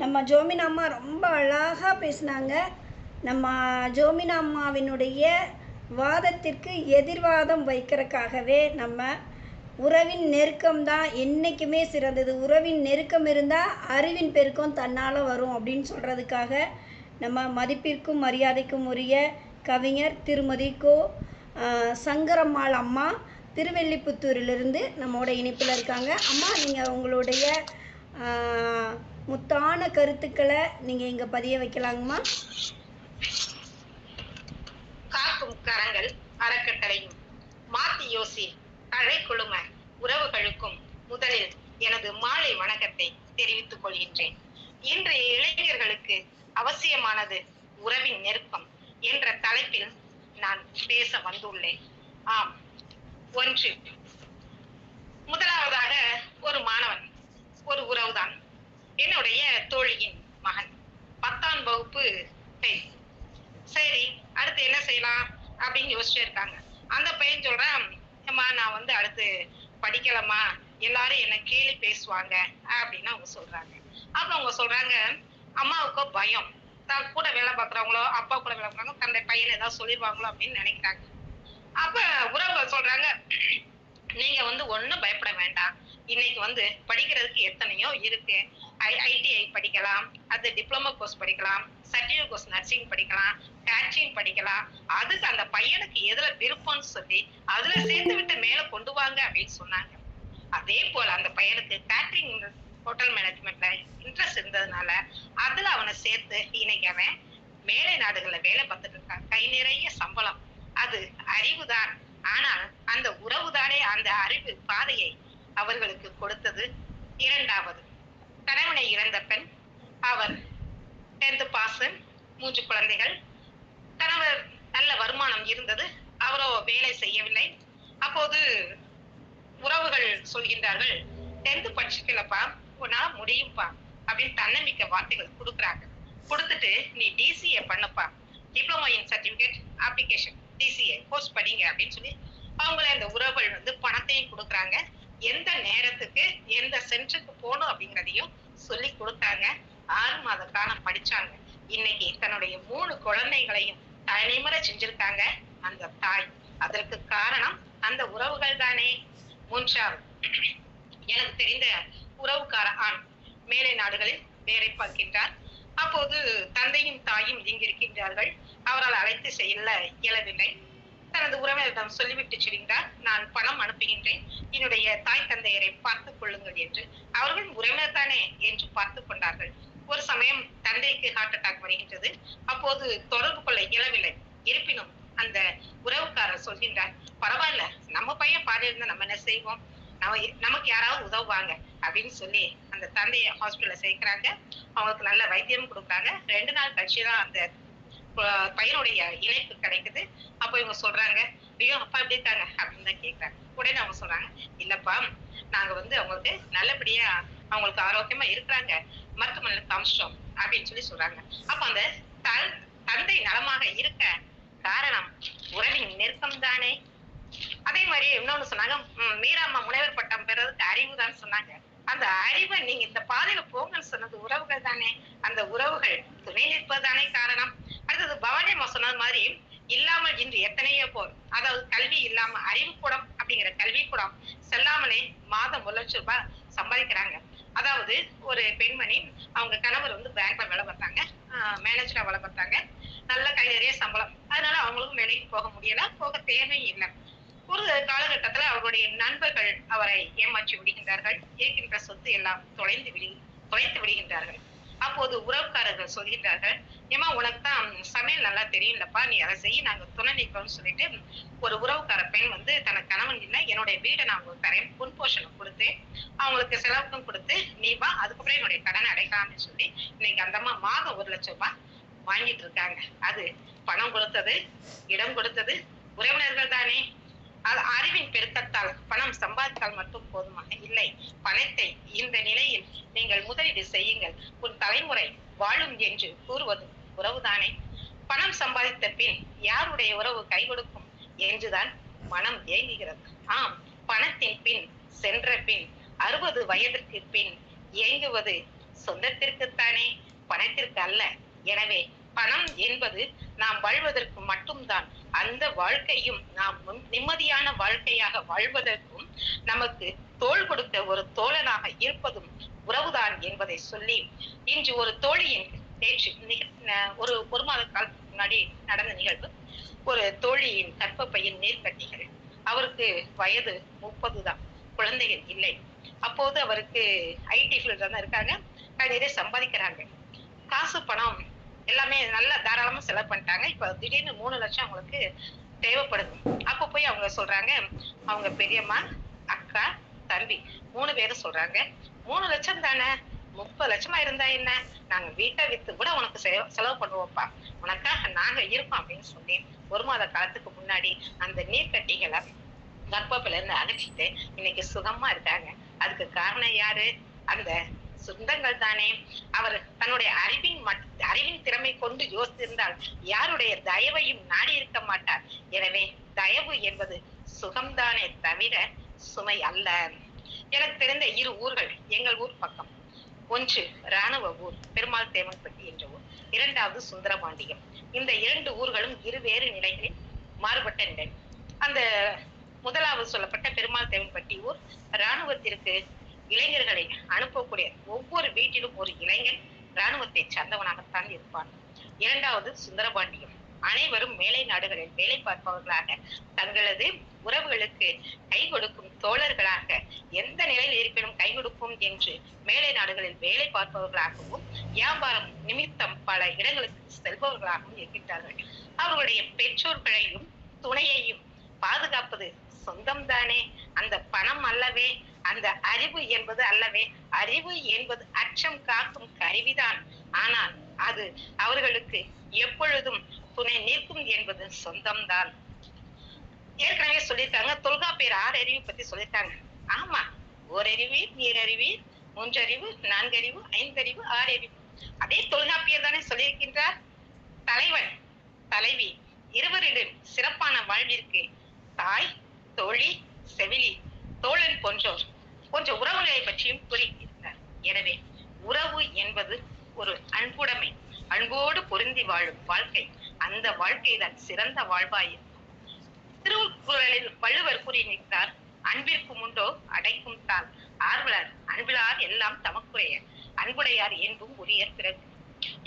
நம்ம ஜோமினா அம்மா ரொம்ப அழகாக பேசினாங்க. நம்ம ஜோமினா அம்மாவினுடைய வாதத்திற்கு எதிர்வாதம் வைக்கிறதுக்காகவே நம்ம உறவின் நெருக்கம் தான் என்றைக்குமே சிறந்தது, உறவின் நெருக்கம் இருந்தால் அறிவின் பெருக்கம் தன்னால் வரும் அப்படின்னு சொல்கிறதுக்காக நம்ம மதிப்பிற்கும் மரியாதைக்கும் உரிய கவிஞர் திருமதி கோ சங்கரம்மாள் அம்மா திருவெல்லிபுத்தூரிலிருந்து நம்மோட இணைப்பில் இருக்காங்க. அம்மா, நீங்கள் உங்களுடைய முத்தான கருத்துக்களை நீங்கள் இங்கே பதிய வைக்கலாங்கம்மா. காக்கும் கரங்கள் அறக்கட்டளையும் மாத்தி யோசி கழை குழும உறவுகளுக்கும் முதலில் எனது மாலை வணக்கத்தை தெரிவித்துக் கொள்கின்றேன். இன்றைய இளைஞர்களுக்கு அவசியமானது உறவின் நெருக்கம் என்ற தலைப்பில் நான் பேச வந்துள்ளேன். ஆம், ஒன்று, முதலாவதாக ஒரு மாணவன், ஒரு உறவுதான். என்னுடைய தோழியின் மகன், 10ஆம் வகுப்பு பெண். சரி, அடுத்து என்ன செய்யலாம் அப்படின்னு யோசிச்சு இருக்காங்க. அந்த பையன் சொல்றான், அம்மா நான் வந்து அடுத்து படிக்கலாமா, எல்லாரும் என்ன கேலி பேசுவாங்க அப்படின்னு அவங்க சொல்றாங்க. அப்ப அவங்க சொல்றாங்க, அம்மாவுக்கு பயம், தான் கூட வேலை பார்க்குறவங்களோ அப்பா கூட வேலை பார்க்குறவங்க தன்னுடைய பையனை ஏதாவது சொல்லிடுவாங்களோ அப்படின்னு நினைக்கிறாங்க. அப்ப உறவு சொல்றாங்க, நீங்க வந்து ஒண்ணும் பயப்பட வேண்டாம், இன்னைக்கு வந்து படிக்கிறதுக்கு எத்தனையோ இருக்கு. ஐடிஐ படிக்கலாம், அது டிப்ளமோ கோர்ஸ் படிக்கலாம், சர்டிஃபிகேட் கோர்ஸ் நர்சிங் படிக்கலாம், கேட்டரிங் படிக்கலாம். அதுக்கு அந்த பையனுக்கு எதுல விருப்பம்னு சொல்லி அதுல சேர்த்து விட்டு மேல கொண்டு வாங்க அப்படின்னு சொன்னாங்க. அதே போல அந்த பையனுக்கு கேட்டரிங் ஹோட்டல் மேனேஜ்மெண்ட்ல இன்ட்ரெஸ்ட் இருந்ததுனால அதுல அவனை சேர்த்து இன்னைக்கு அவன் மேலை நாடுகள்ல வேலை பார்த்துட்டு இருக்கான். கை நிறைய சம்பளம். அது அறிவுதான். ஆனால் அந்த உறவுதானே அந்த அறிவு பாதையை அவர்களுக்கு கொடுத்தது. இரண்டாவது, கணவனை இழந்த பெண். அவர் 10th பாஸ், 3 குழந்தைகள். கணவர் நல்ல வருமானம் இருந்தது, அவரோ வேலை செய்யவில்லை. அப்போது உறவுகள் சொல்கின்றார்கள், 10th படிச்சுக்கலப்பா, உன்னால முடியும்பா அப்படின்னு தன்னம்பிக்கை வார்த்தைகள் கொடுக்குறாங்க. கொடுத்துட்டு நீ டிசிஏ பண்ணுப்பா, diploma in certificate application TCA course படிங்க அப்படின்னு சொல்லி அவங்கள அந்த உறவுகள் வந்து பணத்தையும் கொடுக்குறாங்க. எந்த நேரத்துக்கு எந்த சென்டருக்கு போகணும் அப்படிங்கிறதையும் சொல்லி கொடுத்தாங்க. 6 மாத காலம் படிச்சாங்க. இன்னைக்கு தன்னுடைய 3 குழந்தைகளையும் தலைமுறை செஞ்சிருக்காங்க அந்த தாய். அதற்கு காரணம் அந்த உறவுகள் தானே. மூன்றாவது, எனக்கு தெரிந்த உறவுக்கார ஆண் மேலை நாடுகளில் வேலை பார்க்கின்றார். அப்போது தந்தையும் தாயும் இங்கு இருக்கின்றார்கள். அவரால் அழைத்து செல்ல இயலவில்லை. தனது உறவினரிடம் சொல்லிவிட்டு செல்கின்றார், நான் பணம் அனுப்புகின்றேன், என்னுடைய தாய் தந்தையரை பார்த்துக் கொள்ளுங்கள் என்று. அவர்கள் உறவினர் தானே என்று பார்த்து கொண்டார்கள். ஒரு சமயம் தந்தைக்கு ஹார்ட் அட்டாக் வருகின்றது. அப்போது தொடர்பு கொள்ள இயலவில்லை. இருப்பினும் அந்த உறவுக்காரர் சொல்கின்றார், பரவாயில்ல, நம்ம பையன் பாடி இருந்தா நம்ம என்ன செய்வோம், நமக்கு யாராவது உதவுவாங்க அப்படின்னு சொல்லி அந்த தந்தையை ஹாஸ்பிட்டல்ல சேர்க்கிறாங்க. அவங்களுக்கு நல்ல வைத்தியம் கொடுக்குறாங்க. 2 நாள் கழிச்சுதான் அந்த பையனுடைய இணைப்பு கிடைக்குது. அப்போ இவங்க சொல்றாங்க, ஐயோ அப்பா எப்படி இருக்காங்க அப்படின்னு தான் கேட்கறாங்க. உடனே அவங்க சொல்றாங்க, இல்லப்பா, நாங்க வந்து அவங்களுக்கு நல்லபடியா அவங்களுக்கு ஆரோக்கியமா இருக்கிறாங்க, மருத்துவமனையில காமிச்சிட்டோம் அப்படின்னு சொல்லி சொல்றாங்க. அப்ப அந்த தந்தை நலமாக இருக்க காரணம் உறவின் நெருக்கம் தானே. அதே மாதிரி இன்னொன்னு சொன்னாங்க, மீராம்மா முனைவர் பட்டம் பெறதுக்கு அறிவுதான் சொன்னாங்க. அந்த அறிவை நீங்க இந்த பாதையில போங்கன்னு சொன்னது உறவுகள் தானே. அந்த உறவுகள் துணை நிற்பதுதானே காரணம். அடுத்தது பவானி அம்மா சொன்னது மாதிரி, இல்லாமல் இன்று எத்தனையோ போர், அதாவது கல்வி இல்லாம அறிவு கூடம் அப்படிங்கிற கல்வி கூடம் செல்லாமலே மாதம் 1 லட்சம் ரூபாய் சம்பாதிக்கிறாங்க. அதாவது ஒரு பெண்மணி, அவங்க கணவர் வந்து பேங்க்ல வேலை பார்த்தாங்க, மேனேஜரா வேலை பார்த்தாங்க, நல்ல கை நிறைய சம்பளம். அதனால அவங்களுக்கும் வேலைக்கு போக முடியல, போக தேவையும் இல்லை. ஒரு காலகட்டத்துல அவருடைய நண்பர்கள் அவரை ஏமாற்றி விடுகின்றார்கள். இருக்கின்ற சொத்து எல்லாம் தொலைத்து விடுகின்றார்கள். அப்போது உறவுக்காரர்கள் சொல்கின்றார்கள், ஏமா உனக்கு தான் சமையல் நல்லா தெரியும்லப்பா, நீ அதை செய்ய, நாங்க துணை நிற்போம்னு சொல்லிட்டு ஒரு உறவுக்கார பெண் வந்து தனக்கு கணவன் இல்லை, என்னுடைய வீடை நான் உங்களுக்கு தரேன், பொன்போஷனம் கொடுத்து அவங்களுக்கு செலவுக்கும் கொடுத்து நீ வா, அதுக்கப்புறம் என்னுடைய கடனை அடைக்கலாம்னு சொல்லி இன்னைக்கு அந்த அம்மா மாதம் 1 லட்சம் ரூபாய் வாங்கிட்டு இருக்காங்க. அது பணம் கொடுத்தது, இடம் கொடுத்தது உறவினர்கள் தானே. அது அறிவின் பெருக்கத்தால் பணம் சம்பாதித்தால் மட்டும் போதுமாக இல்லை. பணத்தை இந்த நிலையில் நீங்கள் முதலீடு செய்யுங்கள், உன் தலைமுறை வாழும் என்று கூறுவது உறவுதானே. பணம் சம்பாதித்த பின் யாருடைய உறவு கை கொடுக்கும் என்றுதான் மனம் ஏங்குகிறது. ஆம், பணத்தின் பின் சென்ற பின் 60 வயதிற்கு பின் ஏங்குவது சொந்தத்திற்குத்தானே, பணத்திற்கு அல்ல. எனவே பணம் என்பது நாம் வாழ்வதற்கு மட்டும்தான். அந்த வாழ்க்கையும் நாம் நிம்மதியான வாழ்க்கையாக வாழ்வதற்கும் நமக்கு தோள் கொடுத்த ஒரு தோழனாக இருப்பதும் உறவுதான் என்பதை சொல்லி, இன்று ஒரு தோழியின் பேச்சு ஒரு மாத காலத்துக்கு முன்னாடி நடந்த நிகழ்வு. ஒரு தோழியின் கர்ப்பப்பையின் நீர்க்கட்டிகள். அவருக்கு வயது 30 தான், குழந்தைகள் இல்லை. அப்போது அவருக்கு ஐடி ஃபீல்ட்ல தான் இருக்காங்க, நிறைய சம்பாதிக்கிறாங்க. காசு பணம் எல்லாமே நல்லா தாராளமா செலவு பண்ணிட்டாங்க. இப்ப திடீர்னு 3 லட்சம் அவங்களுக்கு தேவைப்படுது. அப்ப போய் அவங்க சொல்றாங்க, அவங்க பெரியம்மா, அக்கா, தம்பி 3 பேரும் சொல்றாங்க, 3 லட்சம் தானே, 30 லட்சமா இருந்தா என்ன, நாங்க வீட்டை வித்து கூட உனக்கு செலவு பண்ணுவோம்ப்பா, உனக்காக நாங்க இருக்கோம் அப்படின்னு சொல்லி 1 மாத காலத்துக்கு முன்னாடி அந்த நீர்க்கட்டிகளை கர்ப்பப்பையில இருந்து அகற்றிட்டு இன்னைக்கு சுகமா இருக்காங்க. அதுக்கு காரணம் யாரு? அந்த சொந்தங்கள் தானே. அவர் தன்னுடைய அறிவின் திறமை கொண்டு யோசித்திருந்தால் யாருடைய தயவையும் நாடி இருக்க மாட்டார். எனவே தயவு என்பது சுகம்தானே தவிர சுமை அல்ல. எனக்கு தெரிந்த 2 ஊர்கள் எங்கள் ஊர் பக்கம். ஒன்று ராணுவ ஊர், பெருமாள் தேவன்பட்டி என்ற ஊர். 2வது சுந்தரபாண்டியம். இந்த 2 ஊர்களும் இருவேறு நிலைகளில் மாறுபட்ட நிலை. அந்த முதலாவது சொல்லப்பட்ட பெருமாள் தேவன்பட்டி ஊர் ராணுவத்திற்கு இளைஞர்களை அனுப்பக்கூடிய ஒவ்வொரு வீட்டிலும் ஒரு இளைஞன் ராணுவத்தை சார்ந்தவனாகத்தான் இருப்பான். 2வது சுந்தரபாண்டியம். அனைவரும் மேலை நாடுகளில் வேலை பார்ப்பவர்களாக, தங்களது உறவுகளுக்கு கை கொடுக்கும் தோழர்களாக, எந்த நிலையில் இருப்பினும் கை கொடுக்கும் என்று மேலை நாடுகளில் வேலை பார்ப்பவர்களாகவும், வியாபாரம் நிமித்தம் பல இடங்களுக்கு செல்பவர்களாகவும் இருக்கின்றார்கள். அவர்களுடைய பெற்றோர்களையும் துணையையும் பாதுகாப்பது சொந்தம் தானே. அந்த பணம் அல்லவே, அந்த அறிவு என்பது அல்லவே. அறிவு என்பது அச்சம் காக்கும் கருவிதான். ஆனால் அது அவர்களுக்கு எப்பொழுதும் துணை நிற்கும் என்பது சொந்தம்தான். ஏற்கனவே சொல்லியிருக்காங்க, தொல்காப்பியர் 6 அறிவு பத்தி சொல்லியிருக்காங்க. ஆமா, ஓரறிவீர், நீரறிவீர், 3 அறிவு, 4 அறிவு, 5 அறிவு, 6 அறிவு. அதே தொல்காப்பியர் தானே சொல்லியிருக்கின்றார். தலைவன் தலைவி இருவரிடம் சிறப்பான வாழ்விற்கு தாய், தோழி, செவிலி, தோழன் போன்ற உறவுகளை பற்றியும் கூறியிருக்கிறார். எனவே உறவு என்பது ஒரு அன்புடைமை, அன்போடு பொருந்தி வாழும் வாழ்க்கை. அந்த வாழ்க்கை தான் சிறந்த வாழ்வாய். திருக்குறளில் வள்ளுவர் கூறியிருக்கிறார், அன்பிற்கும் உண்டோ அடைக்கும் தாள், ஆர்வலர் அன்பிலார் எல்லாம் தமக்குடைய, அன்புடையார் என்பும் உரியர் பிறகு.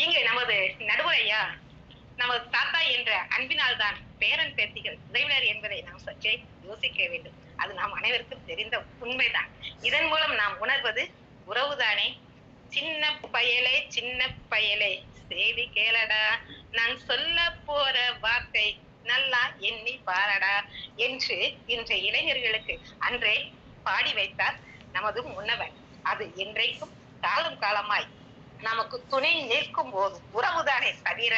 இங்கு நமது நடுவரையா, நமது தாத்தா என்ற அன்பினால் தான் பேரன் பேத்திகள் உறவினர் என்பதை நாம் சற்றே யோசிக்க வேண்டும். அது நாம் அனைவருக்கும் தெரிந்த உண்மைதான். இதன் மூலம் நாம் உணர்வது உறவுதானே. சின்ன பயலே செய்தி கேளடா, நான் சொல்ல போற வார்த்தை நல்லா எண்ணி பாரடா என்று இன்றைய இளைஞர்களுக்கு அன்றே பாடி வைத்தார் நமது முன்னவர். அது என்றைக்கும் காலம் காலமாய் நமக்கு துணை நிற்கும் போது உறவுதானே தவிர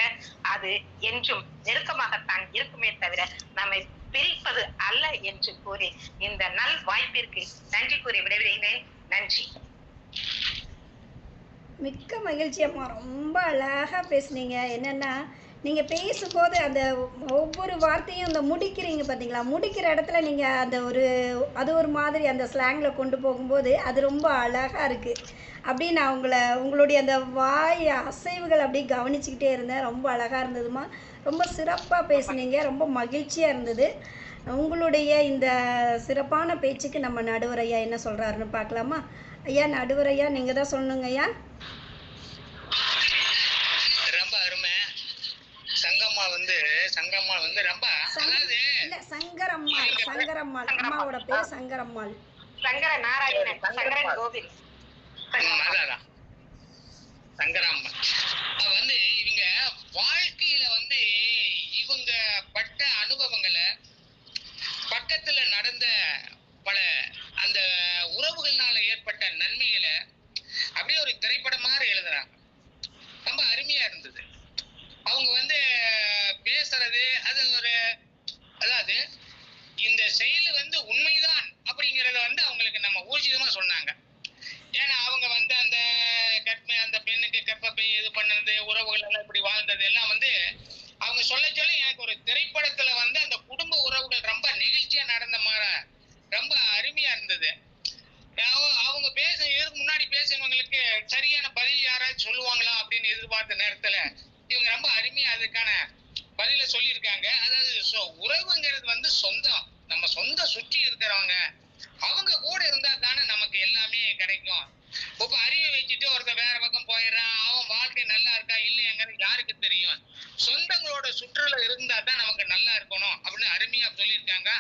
அது என்றும் நெருக்கமாகத்தான் இருக்குமே தவிர நம்மை பிரிப்பது அல்ல என்று கூறி இந்த நல் வாய்ப்பிற்கு நன்றி கூறி விடைபெறுகிறேன். நன்றி. மிக்க மகிழ்ச்சி அம்மா, ரொம்ப அழகாக பேசுனீங்க. என்னென்னா நீங்கள் பேசும்போது அந்த ஒவ்வொரு வார்த்தையும் அந்த முடிக்கிறீங்க பார்த்தீங்களா, முடிக்கிற இடத்துல நீங்கள் அந்த அது ஒரு மாதிரி அந்த ஸ்லாங்கில் கொண்டு போகும்போது அது ரொம்ப அழகாக இருக்குது. அப்படியே நான் உங்களுடைய அந்த வாய் அசைவுகள் அப்படியே கவனிச்சுக்கிட்டே இருந்தேன். ரொம்ப அழகாக இருந்ததுமா, ரொம்ப சிறப்பாக பேசுனீங்க, ரொம்ப மகிழ்ச்சியாக இருந்தது. உங்களுடைய இந்த சிறப்பான பேச்சுக்கு நம்ம நடுவர் ஐயா என்ன சொல்கிறாருன்னு பார்க்கலாமா? ஐயா நடுவர் ஐயா, நீங்கள் தான் சொல்லணுங்க ஐயா. ரொம்ப அருமை. சங்கம்மா வந்து ரொம்ப இல்ல சங்கரம்மாள் அம்மாவோட பேர் சங்கரம்மாள். சங்கர நாராயணன், சங்கரன் கோவில், சங்கராம்மா வந்து இவங்க வாழ்க்கையில வந்து இவங்க பட்ட அனுபவங்களை, பக்கத்துல நடந்த பல அந்த உறவுகள்னால ஏற்பட்ட நன்மைகளை அப்படியே ஒரு திரைப்படம் மாதிரி எழுதுறாங்க. ரொம்ப அருமையா இருந்தது. அவங்க வந்து பேசுறது அது அதாவது இந்த செயல் வந்து உண்மைதான் அப்படிங்கறத வந்து அவங்களுக்கு நம்ம ஊர்ஜிதமா சொன்னாங்க. ஏன்னா அவங்க வந்து அந்த பெண்ணுக்கு கர்ப்பப்பை இது பண்ணது, உறவுகள் எல்லாம் இப்படி வாழ்ந்தது எல்லாம் வந்து அவங்க சொல்ல எனக்கு ஒரு திரைப்படத்துல வந்து அந்த குடும்ப உறவுகள் ரொம்ப நெகிழ்ச்சியா நடந்த மாதிரி ரொம்ப அருமையா இருந்தது. அவங்க இதுக்கு முன்னாடி பேசினவங்களுக்கு சரியான பதில் யாராச்சும் சொல்லுவாங்களா அப்படின்னு எதிர்பார்த்த நேரத்துல இவங்க ரொம்ப அருமையா அதுக்கான பதில சொல்லியிருக்காங்க. அதாவது உறவுங்கிறது வந்து சொந்தம், நம்ம சொந்த சுற்றி இருக்கிறவங்க, அவங்க கூட இருந்தா தானே நமக்கு எல்லாமே கிடைக்கும். இப்ப அறிவை வச்சுட்டு ஒருத்தர் வேற பக்கம் போயிடுறான், அவன் வாழ்க்கை நல்லா இருக்கா இல்லையாங்கிறது யாருக்கு தெரியும்? சொந்தங்களோட சுற்றுல இருந்தா தான் நமக்கு நல்லா இருக்கணும் அப்படின்னு அருமையா சொல்லியிருக்காங்க.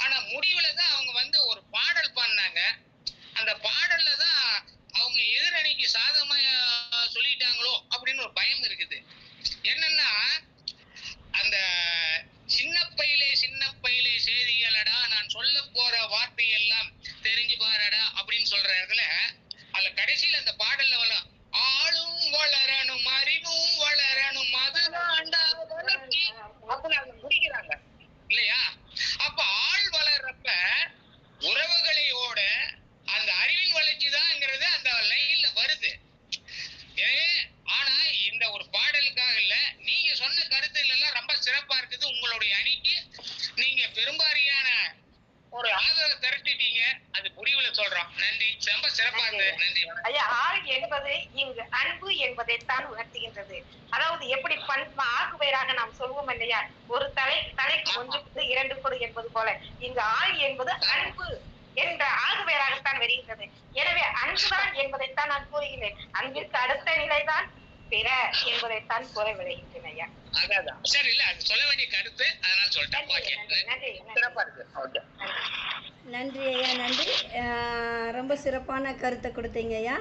ஆனா முடிவுல தான் அவங்க வந்து ஒரு பாடல் பாடினாங்க. அந்த பாடல்ல தான் அவங்க எதிரணிக்கு சாதகமா சொல்லிட்டாங்களோ அப்படின்னு ஒரு பயம் இருக்குது. என்னன்னா, அந்த சின்ன பையிலே செய்திகளடா, நான் சொல்ல போற வார்த்தை எல்லாம் தெரிஞ்சு பாருடா அப்படின்னு சொல்ற இடத்துல அதுல கடைசியில அந்த பாடல்ல வரலாம், ஆளும் வளரணும் அறிவும் வளரணும் அதுதான்டா வளர்ச்சி அப்படின்னு அவங்க முடிக்கிறாங்க இல்லையா? அப்ப ஆள் வளர்றப்ப உறவுகளையோட அந்த அறிவின் வளர்ச்சி தான்ங்கிறது அந்த லைன்ல வருது. ஆனா இந்த ஒரு பாடலுக்காக இல்ல, நீங்க சொன்ன கருத்துல எல்லாம் ரொம்ப சிறப்பா இருக்குது. உங்களுடைய அணிக்கு நீங்க பெரும்பாரியான ஒரு ஆதரவு திரட்டிட்டீங்க, அது முடிவுல சொல்றோம். நன்றி, ரொம்ப சிறப்பா இருந்தது. நன்றி. ஐயா, ஆள் என்பது இங்கு அன்பு என்பதைத்தான் உணர்த்துகின்றது. அதாவது எப்படி ஆகுவேராக நாம் சொல்வோம் இல்லையா, ஒரு தலைக்கு ஒன்று கொடு 2 கொடு என்பது போல இங்கு ஆள் என்பது அன்பு என்ற ஆகுவேராகத்தான் வருகின்றது. எனவே அன்புதான் என்பதைத்தான் நான் கூறுகிறேன். அன்பிற்கு அடுத்த நிலைதான் பிற என்பதைத்தான் கூற விளைகின்றேன் ஐயா. அதான் சரி, இல்ல அது சொல்ல வேண்டிய கருத்து, அதனால சொல்லிட்டேன். சிறப்பா இருக்கு. ஓகே, நன்றி ஐயா, நன்றி. ரொம்ப சிறப்பான கருத்தை கொடுத்தீங்க ஐயா.